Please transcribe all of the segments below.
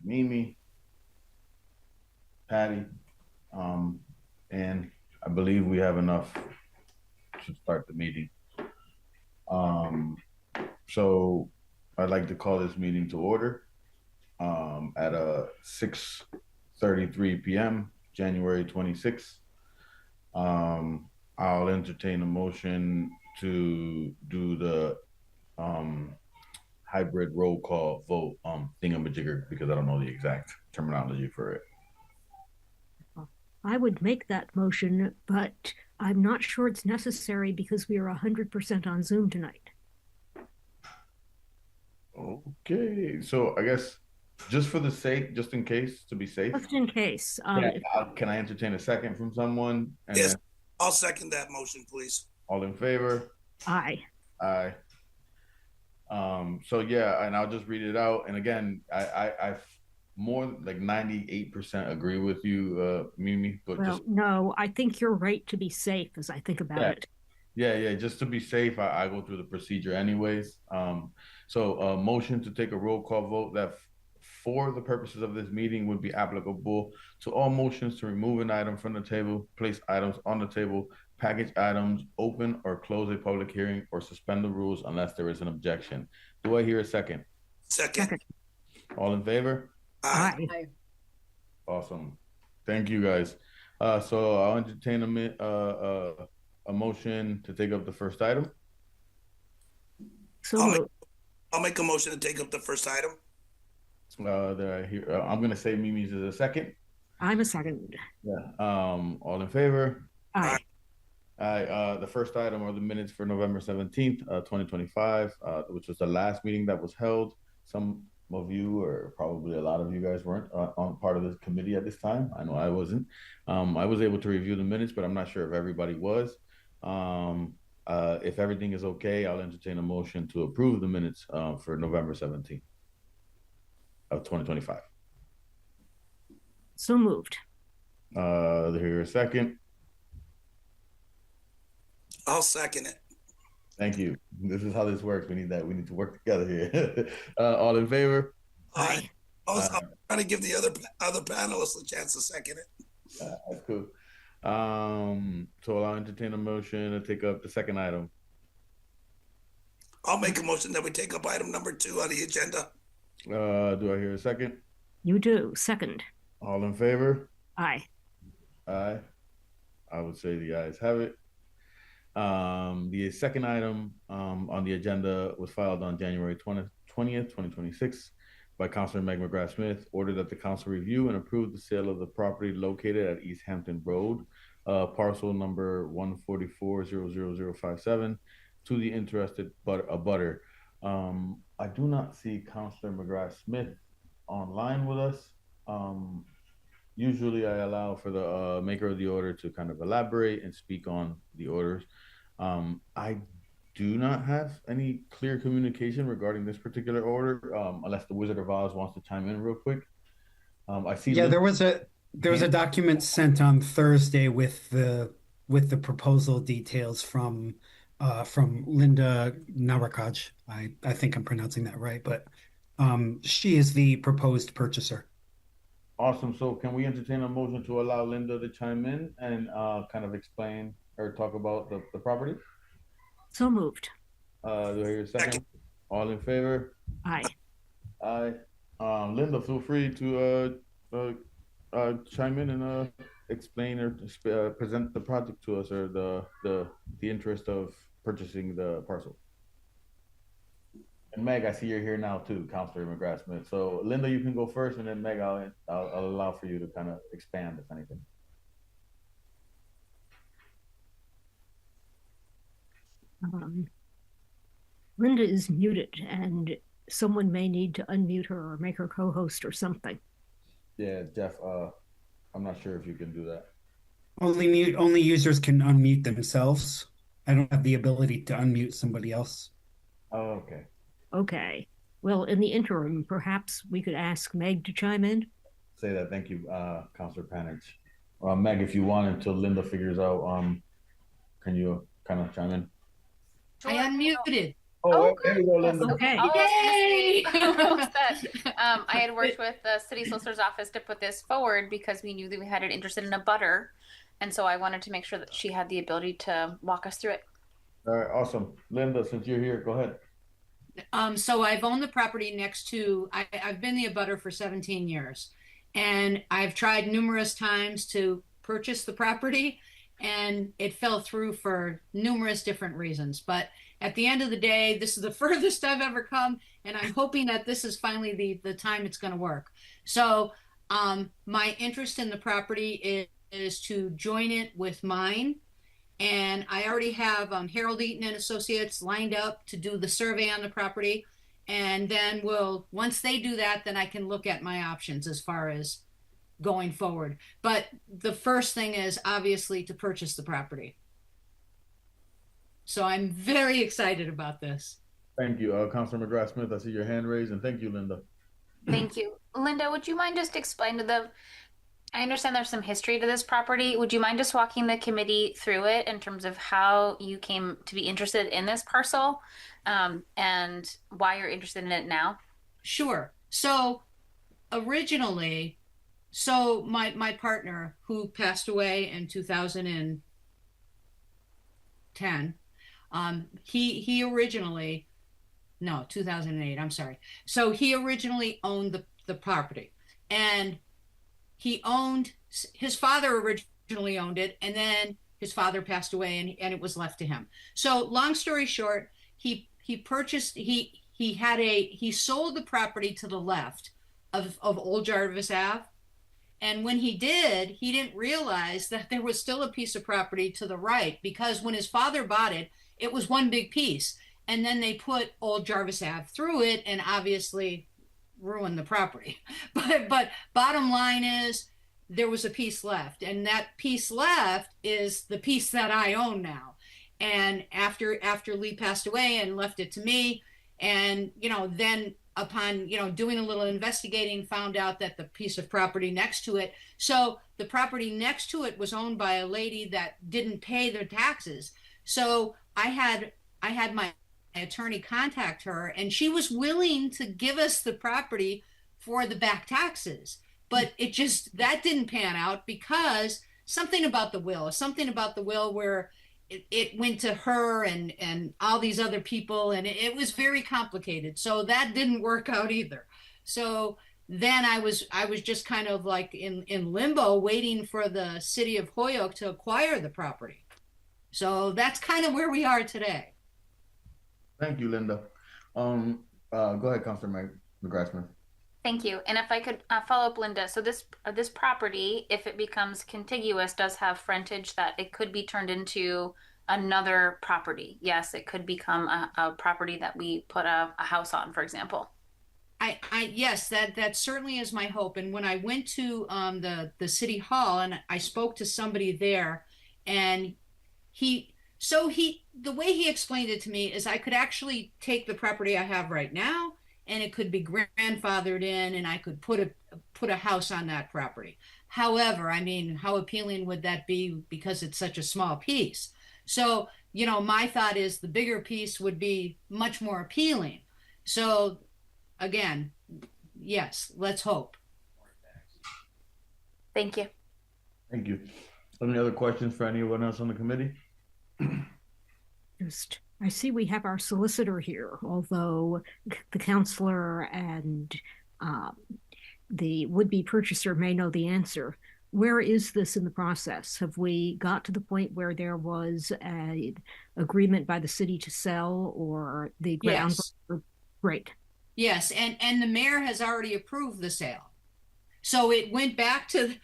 Mimi, Patty, um, and I believe we have enough to start the meeting. Um, so I'd like to call this meeting to order at 6:33 p.m., January 26th. I'll entertain a motion to do the um, hybrid roll call vote thingamajigger because I don't know the exact terminology for it. I would make that motion, but I'm not sure it's necessary because we are 100% on Zoom tonight. Okay, so I guess just for the sake, just in case, to be safe, Just in case. yeah. Can I entertain a second from someone? And Yes, then I'll second that motion, please. all in favor? Aye. Aye. So yeah, and I'll just read it out. And again, I more like 98% agree with you, Mimi. But Well, just no, I think you're right to be safe as I think about yeah, it. yeah. Just to be safe, I go through the procedure anyways. So a motion to take a roll call vote that for the purposes of this meeting would be applicable to all motions to remove an item from the table, place items on the table, package items, open or close a public hearing, or suspend the rules unless there is an objection. Do I hear a second? Second. All in favor? Aye. Aye. Awesome. Thank you guys. So I'll entertain a motion to take up the first item. So I'll make, moved. I'll make a motion to take up the first item. That I hear, I'm gonna say Mimi's is a second. I'm a second. Yeah. All in favor? Aye. The first item are the minutes for November 17th, 2025, which was the last meeting that was held. Some of you, or probably a lot of you guys, weren't on part of this committee at this time. I know I wasn't. I was able to review the minutes, but I'm not sure if everybody was. If everything is okay, I'll entertain a motion to approve the minutes for November 17th of 2025. So moved. Here a second. I'll second it. Thank you. This is how this works. We need that. We need to work together here. All in favor? Aye. I'm trying to give the other panelists a chance to second it. That's cool. So I'll entertain a motion to take up the second item. I'll make a motion that we take up item number 2 on the agenda. Do I hear a second? You do. Second. All in favor? Aye. Aye. I would say the ayes have it. The second item on the agenda was filed on January 20th, 2026 by Councilor Meg McGrath Smith, ordered that the council review and approve the sale of the property located at East Hampton Road, parcel number 144-00057 to the interested abutter. I do not see Councilor McGrath Smith online with us. Usually I allow for the maker of the order to kind of elaborate and speak on the orders. I do not have any clear communication regarding this particular order, unless the Wizard of Oz wants to chime in real quick. I see. Yeah, there was a document sent on Thursday with the proposal details from Linda Narakaj. I think I'm pronouncing that right, but she is the proposed purchaser. Awesome. So can we entertain a motion to allow Linda to chime in and kind of explain or talk about the property? So moved. Do I hear a second? All in favor? Aye. Aye. Linda, feel free to chime in and explain or present the project to us, or the interest of purchasing the parcel. And Meg, I see you're here now too, Councilor McGrath Smith. So Linda, you can go first, and then Meg, I'll allow for you to kind of expand if anything. Linda is muted, and someone may need to unmute her or make her co-host or something. Yeah, Jeff. I'm not sure if you can do that. Only users can unmute themselves. I don't have the ability to unmute somebody else. Oh, okay. Okay. Well, in the interim, perhaps we could ask Meg to chime in. Say that. Thank you, Councilor Panich. Meg, if you want, until Linda figures out, can you kind of chime in? I unmuted. Oh, Oh, there you go, yes. Linda. Okay. Oh, Yay! almost that. I had worked with the city solicitor's office to put this forward because we knew that we had it interested in a butter. And so I wanted to make sure that she had the ability to walk us through it. All right, awesome. Linda, since you're here, go ahead. So I've owned the property next to, I've been the abutter for 17 years. And I've tried numerous times to purchase the property and it fell through for numerous different reasons. But at the end of the day, this is the furthest I've ever come. And I'm hoping that this is finally the time it's going to work. So my interest in the property is to join it with mine. And I already have Harold Eaton and Associates lined up to do the survey on the property. And then once they do that, then I can look at my options as far as going forward. But the first thing is obviously to purchase the property. So I'm very excited about this. Thank you. Councilor McGrath Smith, I see your hand raised, and thank you, Linda. Thank you. Linda, would you mind just explain I understand there's some history to this property. Would you mind just walking the committee through it in terms of how you came to be interested in this parcel, and why you're interested in it now? Sure. So originally, my partner who passed away in 2010, he originally, no, 2008, I'm sorry. So he originally owned the property, and his father originally owned it, and then his father passed away and it was left to him. So long story short, he sold the property to the left of Old Jarvis Ave. And when he did, he didn't realize that there was still a piece of property to the right, because when his father bought it, it was one big piece. And then they put Old Jarvis Ave through it and obviously ruined the property. But bottom line is there was a piece left. And that piece left is the piece that I own now. And after Lee passed away and left it to me, and then upon doing a little investigating, found out that the piece of property next to it, so the property next to it was owned by a lady that didn't pay their taxes. So I had my attorney contact her, and she was willing to give us the property for the back taxes, but that didn't pan out because something about the will where it went to her and all these other people, and it was very complicated. So that didn't work out either. So then I was just kind of like in limbo, waiting for the city of Holyoke to acquire the property. So that's kind of where we are today. Thank you, Linda. Go ahead, Councilor McGrath Smith. Thank you. And if I could follow up, Linda, so this property, if it becomes contiguous, does have frontage that it could be turned into another property. Yes, it could become a property that we put a house on, for example. Yes, that certainly is my hope. And when I went to the city hall and I spoke to somebody there, and the way he explained it to me is I could actually take the property I have right now, and it could be grandfathered in, and I could put a house on that property. However, I mean, how appealing would that be because it's such a small piece? So, my thought is the bigger piece would be much more appealing. So again, yes, let's hope. Thank you. Thank you. Any other questions for anyone else on the committee? I see we have our solicitor here, although the counselor and the would-be purchaser may know the answer. Where is this in the process? Have we got to the point where there was an agreement by the city to sell, or the ground? Yes. Great. Yes, and the mayor has already approved the sale. So it went back to,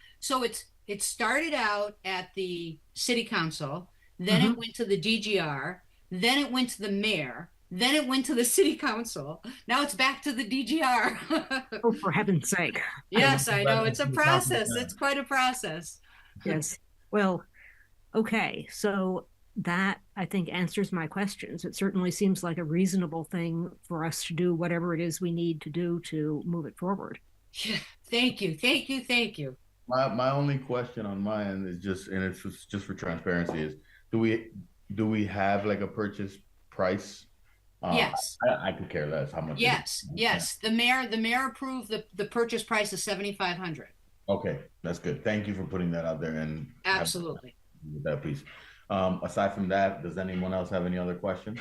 it started out at the city council, then it went to the DGR, then it went to the mayor, then it went to the city council. Now it's back to the DGR. Oh, for heaven's sake. Yes, I know. It's a process. It's quite a process. Yes. Well, okay. So that, I think, answers my questions. It certainly seems like a reasonable thing for us to do whatever it is we need to do to move it forward. Yeah, thank you. Thank you. Thank you. My only question on my end is just, and it's just for transparency, is do we have like a purchase price Yes. I could care less how much. Yes, yes. The mayor approved the purchase price of 7,500. Okay, that's good. Thank you for putting that out there and Absolutely. with that piece. Aside from that, does anyone else have any other questions?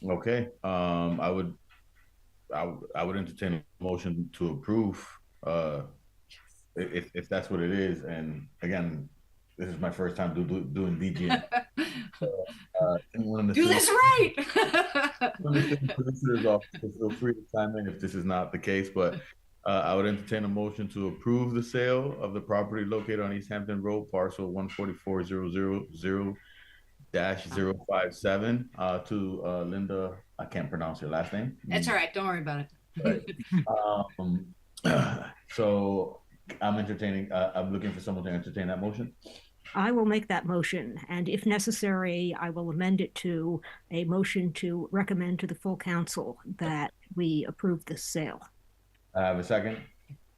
Okay, I would entertain a motion to approve, if that's what it is. And again, this is my first time doing DGM. Anyone in the Do city- this right. Solicitor's office, feel free to chime in if this is not the case, but I would entertain a motion to approve the sale of the property located on East Hampton Road, parcel 144,000-057, to Linda. I can't pronounce your last name. That's all right. Don't worry about it. Right. So I'm looking for someone to entertain that motion. I will make that motion, and if necessary, I will amend it to a motion to recommend to the full council that we approve this sale. I have a second.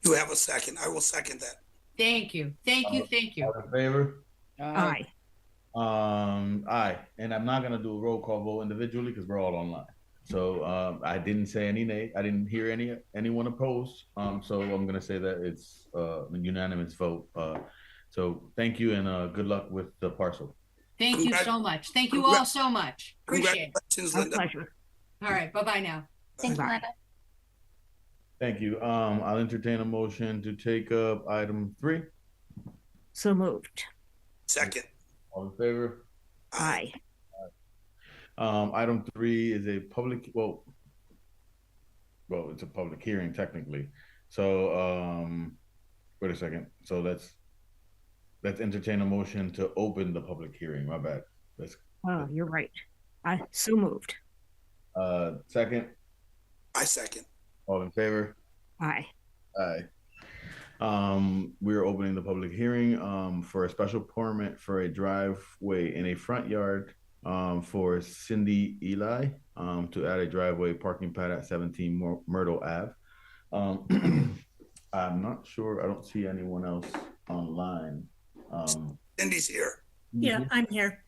You have a second. I will second that. Thank you. Thank you. Thank you. All in favor? Aye. Aye. And I'm not gonna do a roll call vote individually because we're all online. So I didn't say any nay. I didn't hear anyone opposed. So I'm gonna say that it's a unanimous vote. So thank you and good luck with the parcel. Thank you so much. Thank you all so much. Appreciate it. Congratulations, My Linda. pleasure. All right. Bye-bye now. Thank you, Bye. Linda. Thank you. I'll entertain a motion to take up item 3. So moved. Second. All in favor? Aye. Item 3 is a public, well, it's a public hearing technically. So, wait a second. So let's entertain a motion to open the public hearing. My bad. Oh, you're right. I so moved. Second. I second. All in favor? Aye. Aye. We are opening the public hearing for a special permit for a driveway in a front yard for Cindy Eli to add a driveway parking pad at 17 Myrtle Ave. I'm not sure. I don't see anyone else online. Cindy's here. Yeah, I'm here.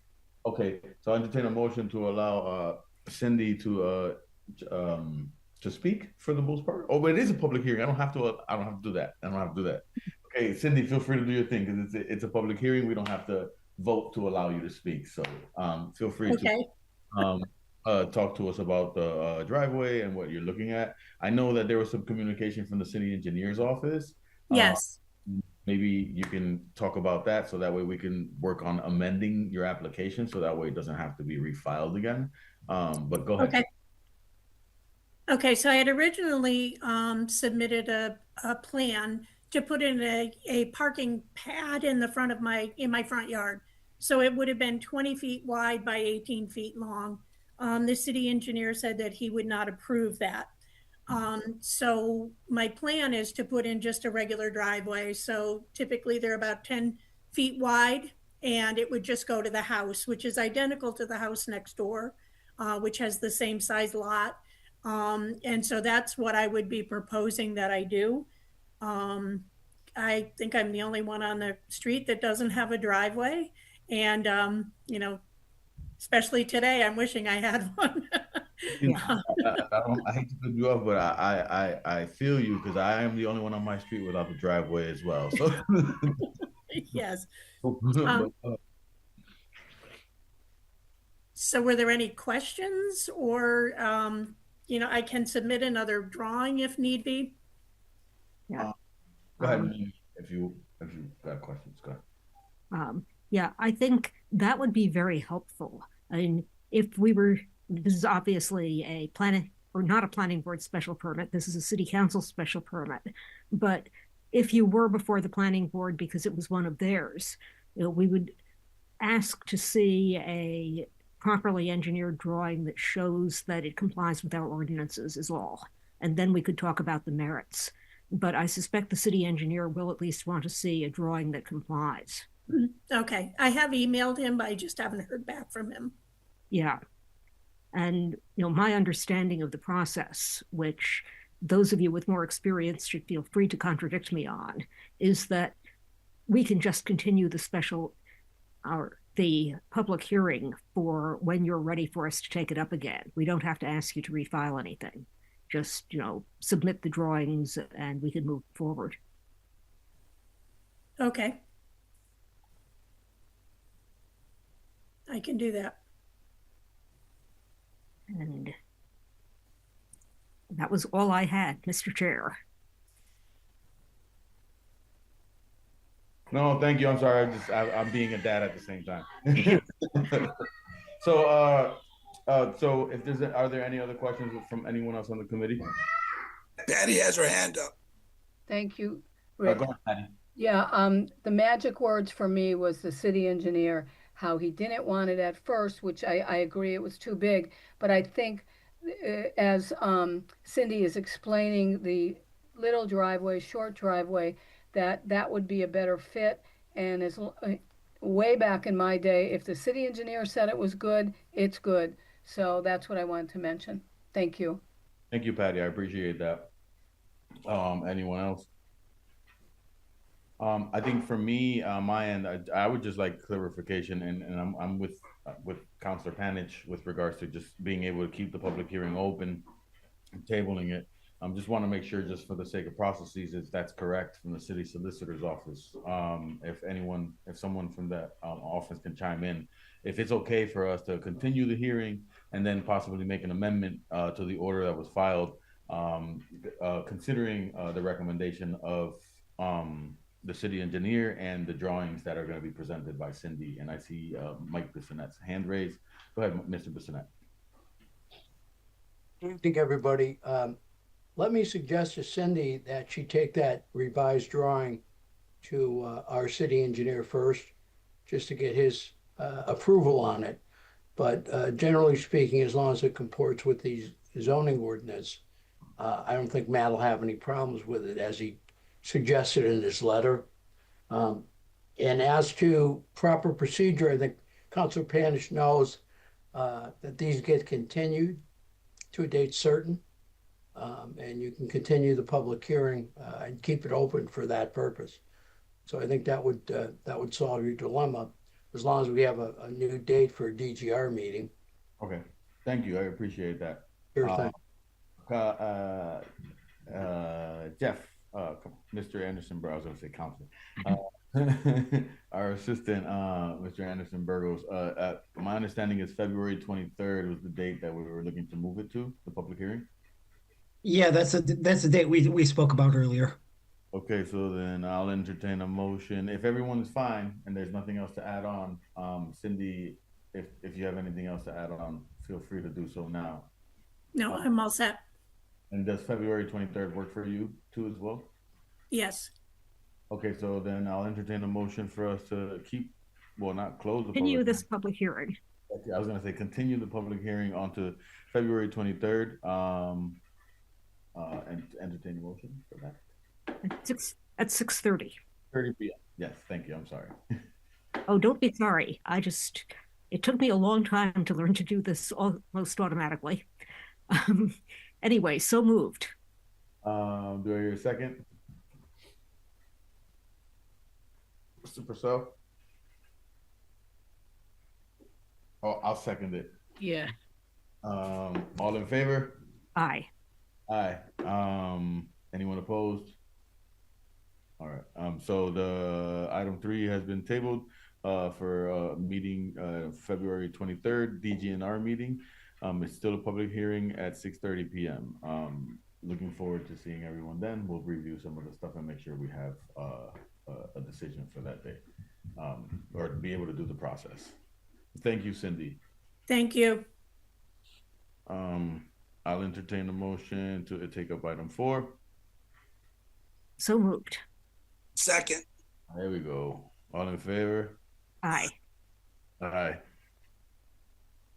Okay, so I entertain a motion to allow Cindy to speak for the most part. Oh, but it is a public hearing. I don't have to do that. Okay, Cindy, feel free to do your thing because it's a public hearing. We don't have to vote to allow you to speak. So feel free to talk to us about the driveway and what you're looking at. I know that there was some communication from the city engineer's office. Yes. Maybe you can talk about that so that way we can work on amending your application so that way it doesn't have to be refiled again. But go ahead. Okay. Okay, so I had originally submitted a plan to put in a parking pad in the front of my front yard. So it would have been 20 feet wide by 18 feet long. The city engineer said that he would not approve that. So my plan is to put in just a regular driveway. So typically they're about 10 feet wide and it would just go to the house, which is identical to the house next door, which has the same size lot. And so that's what I would be proposing that I do. I think I'm the only one on the street that doesn't have a driveway. And, especially today, I'm wishing I had one. I hate to put you off, but I feel you because I am the only one on my street without the driveway as well. So Yes. So were there any questions or, I can submit another drawing if need be? Yeah. Go ahead, if you got questions, go ahead. Yeah, I think that would be very helpful. I mean, this is obviously a planning or not a planning board special permit. This is a city council special permit. But if you were before the planning board because it was one of theirs, we would ask to see a properly engineered drawing that shows that it complies with our ordinances is all. And then we could talk about the merits. But I suspect the city engineer will at least want to see a drawing that complies. Okay, I have emailed him, but I just haven't heard back from him. Yeah. And, my understanding of the process, which those of you with more experience should feel free to contradict me on, is that we can just continue the the public hearing for when you're ready for us to take it up again. We don't have to ask you to refile anything. Just, submit the drawings and we can move forward. Okay. I can do that. And that was all I had, Mr. Chair. No, thank you. I'm sorry. I'm being a dad at the same time. So, so if are there any other questions from anyone else on the committee? Patty has her hand up. Thank you, Rick. Go ahead, Patty. Yeah, the magic words for me was the city engineer, how he didn't want it at first, which I agree it was too big. But I think as Cindy is explaining the little driveway, short driveway, that would be a better fit. And as way back in my day, if the city engineer said it was good, it's good. So that's what I wanted to mention. Thank you. Thank you, Patty. I appreciate that. Anyone else? I think for me, my end, I would just like clarification, and I'm with Councilor Panich with regards to just being able to keep the public hearing open and tabling it. Just want to make sure, just for the sake of processes, if that's correct from the city solicitor's office. If someone from that office can chime in, if it's okay for us to continue the hearing and then possibly make an amendment to the order that was filed, considering the recommendation of the city engineer and the drawings that are going to be presented by Cindy. And I see Mike Bissonet's hand raised. Go ahead, Mr. Bissonette. Good evening, everybody. Let me suggest to Cindy that she take that revised drawing to our city engineer first, just to get his approval on it. But generally speaking, as long as it comports with the zoning ordinance, I don't think Matt will have any problems with it, as he suggested in his letter. And as to proper procedure, I think Councilor Panish knows that these get continued to a date certain. And you can continue the public hearing and keep it open for that purpose. So I think that would solve your dilemma, as long as we have a new date for a DGR meeting. Okay, thank you. I appreciate that. Sure thing. Jeff, Mr. Anderson, I was going to say Councilor. Our assistant, Mr. Anderson Burgos. My understanding is February 23rd was the date that we were looking to move it to, the public hearing. Yeah, that's the date we spoke about earlier. Okay, so then I'll entertain a motion. If everyone is fine and there's nothing else to add on, Cindy, if you have anything else to add on, feel free to do so now. No, I'm all set. And does February 23rd work for you too as well? Yes. Okay, so then I'll entertain a motion for us to not close the Continue this public hearing. Okay, I was going to say continue the public hearing on to February 23rd. And entertain a motion for that. At 6:30. 30 p.m. Yes, thank you. I'm sorry. Oh, don't be sorry. It took me a long time to learn to do this almost automatically. Anyway, so moved. Do I hear a second? Mr. Purcell? Oh, I'll second it. Yeah. All in favor? Aye. Aye. Anyone opposed? All right. So the item 3 has been tabled for meeting February 23rd, DGNR meeting. It's still a public hearing at 6:30 p.m. Looking forward to seeing everyone then. We'll review some of the stuff and make sure we have a decision for that day, or be able to do the process. Thank you, Cindy. Thank you. I'll entertain a motion to take up item 4. So moved. Second. There we go. All in favor? Aye. Aye.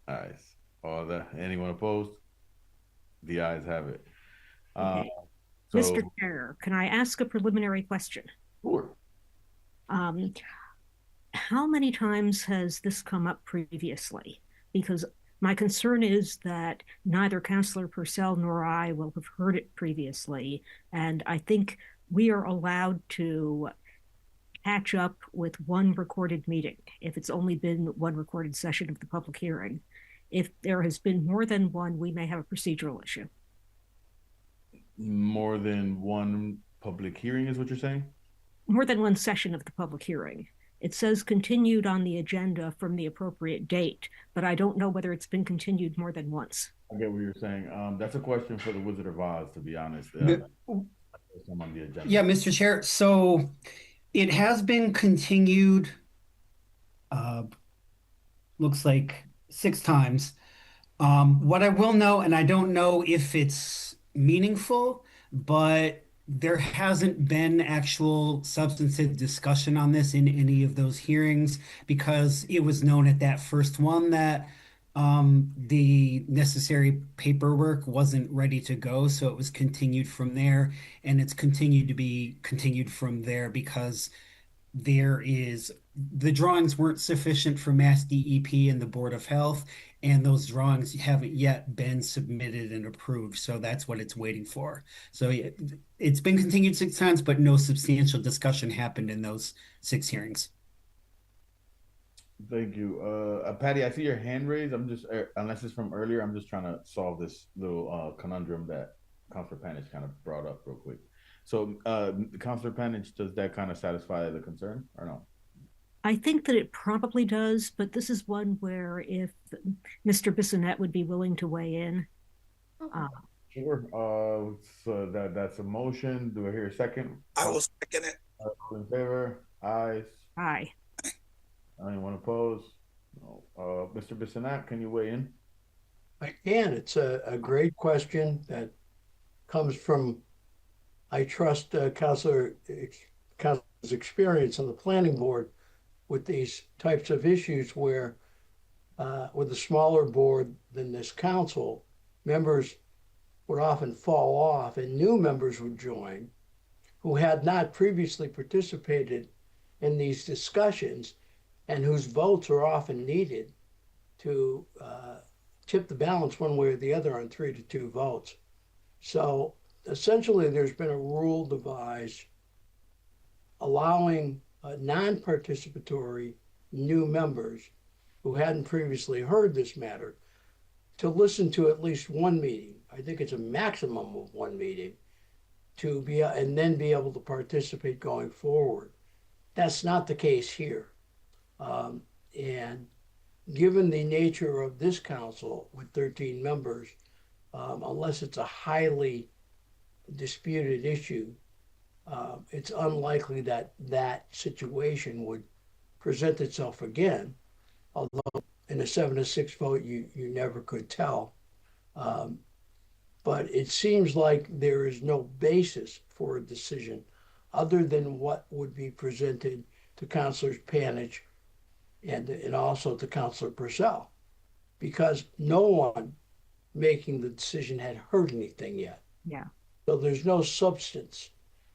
Ayes. Anyone opposed? The ayes have it. Okay. So, Mr. Chair, can I ask a preliminary question? sure. How many times has this come up previously? Because my concern is that neither Councilor Purcell nor I will have heard it previously, and I think we are allowed to catch up with one recorded meeting if it's only been one recorded session of the public hearing. If there has been more than one, we may have a procedural issue. More than one public hearing is what you're saying? More than one session of the public hearing. It says continued on the agenda from the appropriate date, but I don't know whether it's been continued more than once. I get what you're saying. That's a question for the Wizard of Oz, to be honest. On the agenda. Yeah, Mr. Chair. So it has been continued, looks like 6 times. What I will know, and I don't know if it's meaningful, but there hasn't been actual substantive discussion on this in any of those hearings because it was known at that first one that the necessary paperwork wasn't ready to go. So it was continued from there, and it's continued to be continued from there because the drawings weren't sufficient for Mass DEP and the Board of Health, and those drawings haven't yet been submitted and approved. So that's what it's waiting for. So it's been continued 6 times, but no substantial discussion happened in those 6 hearings. Thank you. Patty, I see your hand raised. I'm just, unless it's from earlier, I'm just trying to solve this little conundrum that Councilor Panich kind of brought up real quick. So, Councilor Panich, does that kind of satisfy the concern or no? I think that it probably does, but this is one where if Mr. Bissonnette would be willing to weigh in. Sure. So that's a motion. Do I hear a second? I will second it. All in favor? Ayes. Aye. Anyone opposed? No. Mr. Bissonnette, can you weigh in? I can. It's a great question that comes from, I trust, Councilor's experience on the planning board with these types of issues where with a smaller board than this council, members would often fall off and new members would join who had not previously participated in these discussions and whose votes are often needed to tip the balance one way or the other on 3-2 votes. So essentially there's been a rule devised allowing non-participatory new members who hadn't previously heard this matter to listen to at least one meeting. I think it's a maximum of one meeting to be, and then be able to participate going forward. That's not the case here. And given the nature of this council with 13 members, unless it's a highly disputed issue, it's unlikely that that situation would present itself again. Although in a 7-6 vote, you never could tell. But it seems like there is no basis for a decision other than what would be presented to Councilors Panich and also to Councilor Purcell, because no one making the decision had heard anything yet. Yeah. So there's no substance.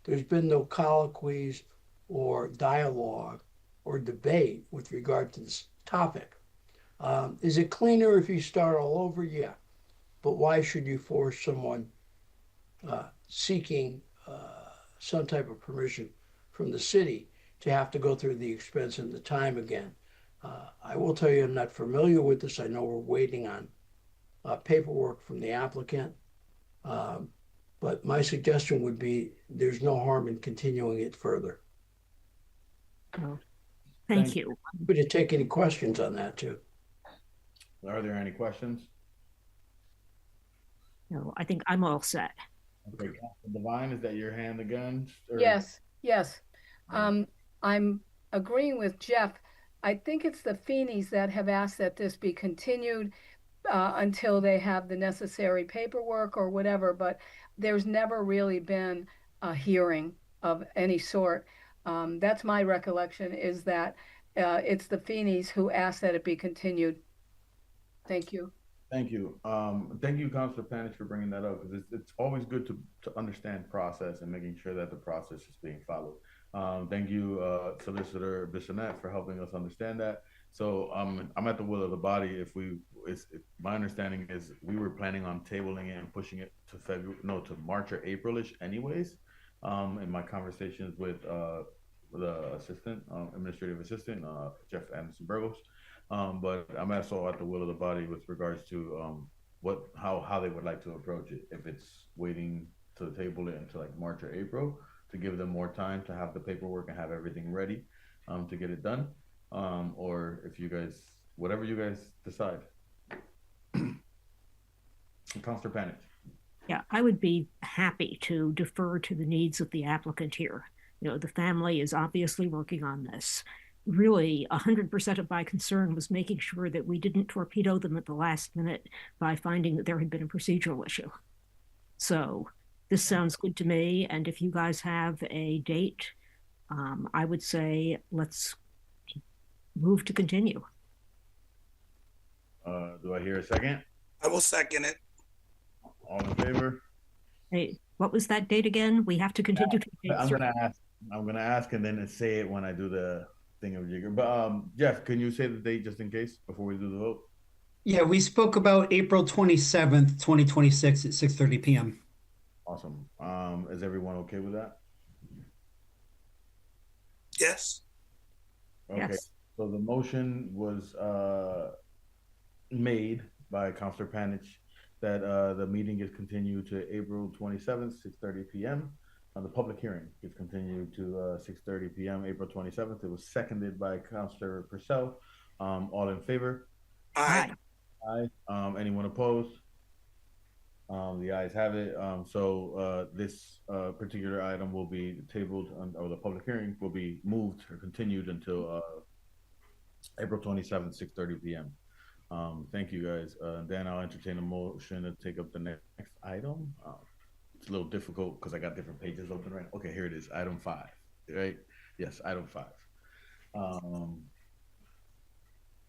There's been no colloquies or dialogue or debate with regard to this topic. Is it cleaner if you start all over? Yeah. But why should you force someone seeking some type of permission from the city to have to go through the expense and the time again? I will tell you, I'm not familiar with this. I know we're waiting on paperwork from the applicant. But my suggestion would be there's no harm in continuing it further. Oh, thank you. Happy to take any questions on that too. Are there any questions? No, I think I'm all set. Okay, Councilor Devine, is that your hand again? Or... Yes. I'm agreeing with Jeff. I think it's the Feeneys that have asked that this be continued until they have the necessary paperwork or whatever, but there's never really been a hearing of any sort. That's my recollection, is that it's the Feeneys who asked that it be continued. Thank you. Thank you. Thank you, Councilor Panich, for bringing that up, because it's always good to understand process and making sure that the process is being followed. Thank you, Solicitor Bissonnette, for helping us understand that. So I'm at the will of the body. My understanding is we were planning on tabling it and pushing it to March or April-ish anyways. In my conversations with the assistant, administrative assistant, Jeff Anderson Burgos. But I'm also at the will of the body with regards to how they would like to approach it. If it's waiting to table it until like March or April to give them more time to have the paperwork and have everything ready to get it done, or if you guys, whatever you guys decide. Councilor Panic. Yeah, I would be happy to defer to the needs of the applicant here. You know, the family is obviously working on this. Really, 100% of my concern was making sure that we didn't torpedo them at the last minute by finding that there had been a procedural issue. So this sounds good to me. And if you guys have a date, I would say let's move to continue. Do I hear a second? I will second it. All in favor? Hey, what was that date again? We have to continue to I'm gonna ask and then say it when I do the thing of jigger. But Jeff, can you say the date just in case before we do the vote? Yeah, we spoke about April 27th, 2026 at 6:30 p.m. Awesome. Is everyone okay with that? Yes. Okay. Yes. So the motion was made by Councilor Panich that the meeting is continued to April 27th, 6:30 p.m. The public hearing is continued to 6:30 p.m. April 27th. It was seconded by Councilor Purcell. All in favor? Aye. Aye. Anyone opposed? The ayes have it. So this particular item will be tabled, or the public hearing will be moved or continued until April 27th, 6:30 p.m. Thank you guys. Then I'll entertain a motion to take up the next item. It's a little difficult because I got different pages open right now. Okay, here it is. Item 5, right? Yes, item 5.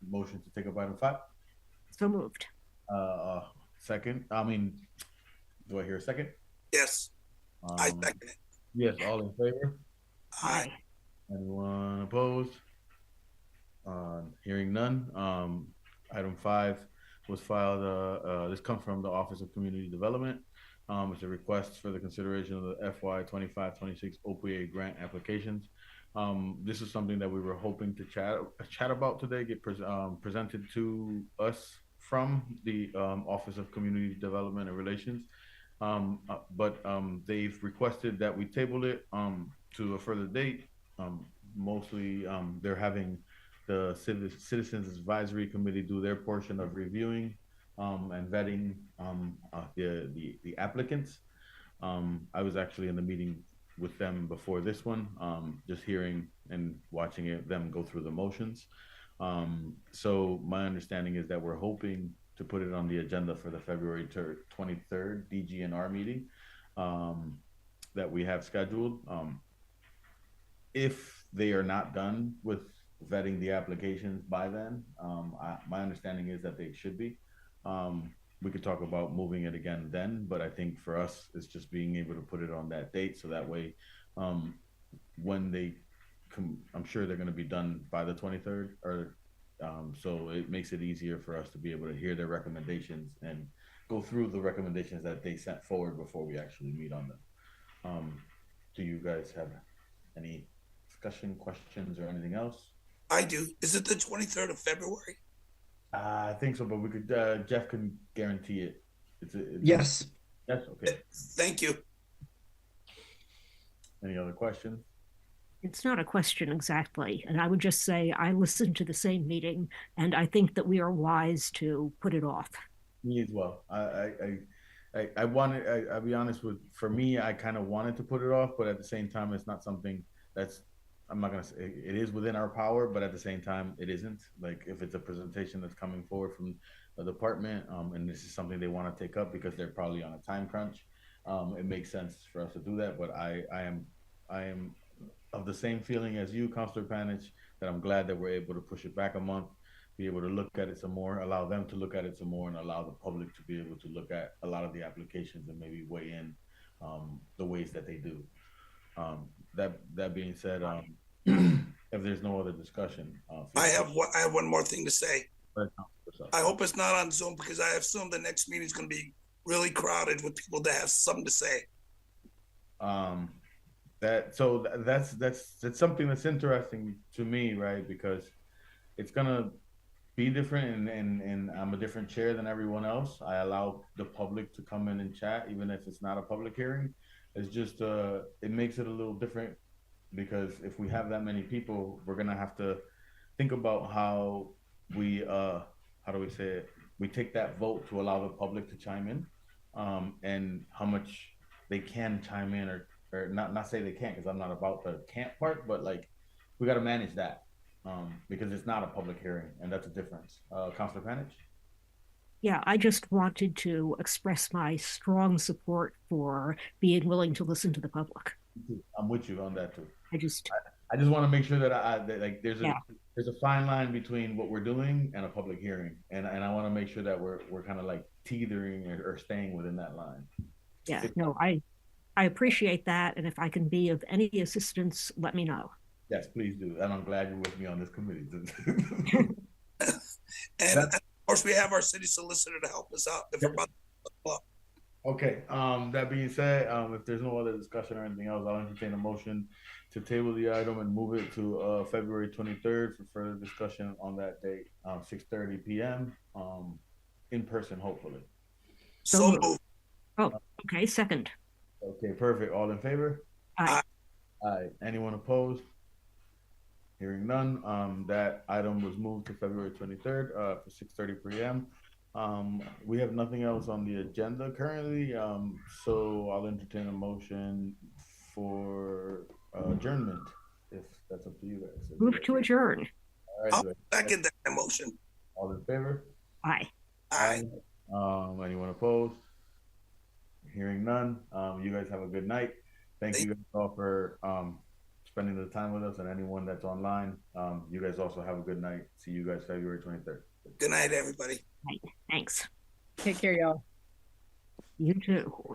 Motion to take up item 5. So moved. Second. Do I hear a second? Yes. I second it. Yes, all in favor? Aye. Anyone opposed? Hearing none. Item 5 was filed. This comes from the Office of Community Development. It's a request for the consideration of the FY 25-26 OPA grant applications. This is something that we were hoping to chat about today, get presented to us from the Office of Community Development and Relations. But they've requested that we table it to a further date. Mostly they're having the Citizens Advisory Committee do their portion of reviewing and vetting the applicants. I was actually in the meeting with them before this one, just hearing and watching them go through the motions. So my understanding is that we're hoping to put it on the agenda for the February 23rd DGNR meeting that we have scheduled. If they are not done with vetting the applications by then, my understanding is that they should be. We could talk about moving it again then, but I think for us, it's just being able to put it on that date so that way, when they come, I'm sure they're going to be done by the 23rd, or so it makes it easier for us to be able to hear their recommendations and go through the recommendations that they sent forward before we actually meet on them. Do you guys have any discussion, questions, or anything else? I do. Is it the 23rd of February? I think so, but we could. Jeff can guarantee it. Yes. Yes. Okay. Thank you. Any other questions? It's not a question exactly. And I would just say I listened to the same meeting, and I think that we are wise to put it off. Me as well. I'll be honest with, for me, I kind of wanted to put it off, but at the same time, it's not something that's, I'm not going to say it is within our power, but at the same time, it isn't. Like if it's a presentation that's coming forward from the department, and this is something they want to take up because they're probably on a time crunch, it makes sense for us to do that. But I am of the same feeling as you, Councilor Panich, that I'm glad that we're able to push it back a month, be able to look at it some more, allow them to look at it some more, and allow the public to be able to look at a lot of the applications and maybe weigh in the ways that they do. That being said, if there's no other discussion, I have one more thing to say. I hope it's not on Zoom because I assume the next meeting is going to be really crowded with people that have something to say. That's something that's interesting to me, right? Because it's gonna be different, and I'm a different chair than everyone else. I allow the public to come in and chat, even if it's not a public hearing. It's just it makes it a little different because if we have that many people, we're gonna have to think about how we how do we say it? We take that vote to allow the public to chime in, and how much they can chime in, or not say they can't, because I'm not about the can't part, but like we got to manage that. Because it's not a public hearing, and that's a difference. Councilor Panich? Yeah, I just wanted to express my strong support for being willing to listen to the public. I'm with you on that too. I just want to make sure that that, like there's Yeah. a fine line between what we're doing and a public hearing, and I want to make sure that we're kind of like teetering or staying within that line. Yeah, no, I appreciate that, and if I can be of any assistance, let me know. Yes, please do, and I'm glad you're with me on this committee. And of course, we have our city solicitor to help us out. If we're about to Okay. That being said, if there's no other discussion or anything else, I'll entertain a motion to table the item and move it to February 23rd for further discussion on that date, 6:30 p.m. In person, hopefully. So moved. Oh, okay, second. Okay, perfect. All in favor? Aye. Aye. Anyone opposed? Hearing none, that item was moved to February 23rd for 6:30 p.m. We have nothing else on the agenda currently, so I'll entertain a motion for adjournment, if that's up to you guys. Move to adjourn. All right, I'll second that motion. all in favor? Aye. Aye. Anyone opposed? Hearing none, you guys have a good night. Thank you guys all for spending the time with us, and anyone that's online, you guys also have a good night. See you guys February 23rd. Good night, everybody. Thanks. Take care, y'all. You too.